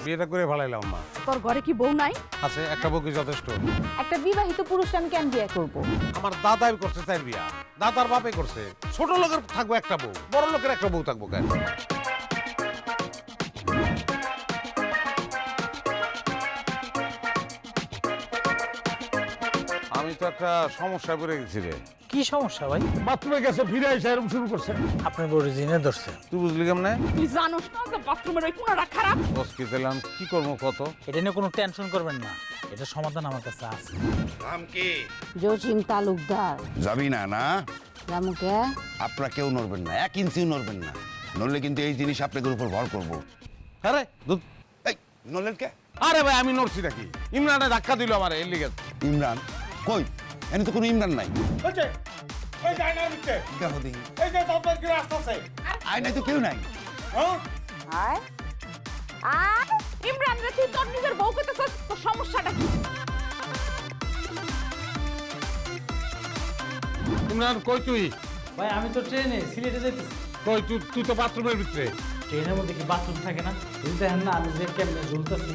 বিয়েটা করে ভালাইলাম মা। তোর ঘরে কি বউ নাই? আছে, একটা বউ কি যথেষ্ট? একটা বিবাহিত পুরুষ আমি কেন বিয়ে করব? আমার দাদাই করছে তাই বিয়া, দাদার বাপে করছে। ছোট লোকের থাকবো একটা বউ, বড় লোকের একটা বউ থাকবো কেন? আমি তো একটা সমস্যায় পড়ে গেছি রে। কি সমস্যা ভাই? বাথরুমে গেছে, ফিরে এসে এরকম শুরু করছে। আপনার বড় জিনে ধরছে। তুই বুঝলি কেমনে? তুই জানোস না যে বাথরুমের ওই কোণাটা খারাপ? বস কি দিলাম, কি করবো কত? এটা নিয়ে কোনো টেনশন করবেন না, এটা সমাধান আমার কাছে আছে। নাম কি? জসিম তালুকদার। যাবি না না? রামুকে আপনারা কেউ নড়বেন না, 1 ইঞ্চিও নড়বেন না। নড়লে কিন্তু এই জিনিস আপনাদের উপর ভর করবো। হ্যাঁ রে, দুধ। এই নড়লেন কে? আরে ভাই, আমি নড়ছি নাকি? ইমরানে ধাক্কা দিল আমার, এর লিগে। ইমরান কই? এনে তো কোনো ইমরান নাই। এই ডাইনার ভিতরে, দেখো দেখি, এই যে বাপের কি রাস্তা আছে? আয় নাই তো কেউ নাই। হ্যাঁ? আয় আয় ইমরান রে, তুই তোর নিজের বউকে তো তোর সমস্যাটা কি? ইমরান কই তুই? ভাই আমি তো ট্রেনে সিলেটে যাইতেছি। কই তুই তো বাথরুমের ভিতরে। ট্রেনের মধ্যে কি বাথরুম থাকে না? এই দেখেন না আমি যে কেমনে ঝুলতেছি।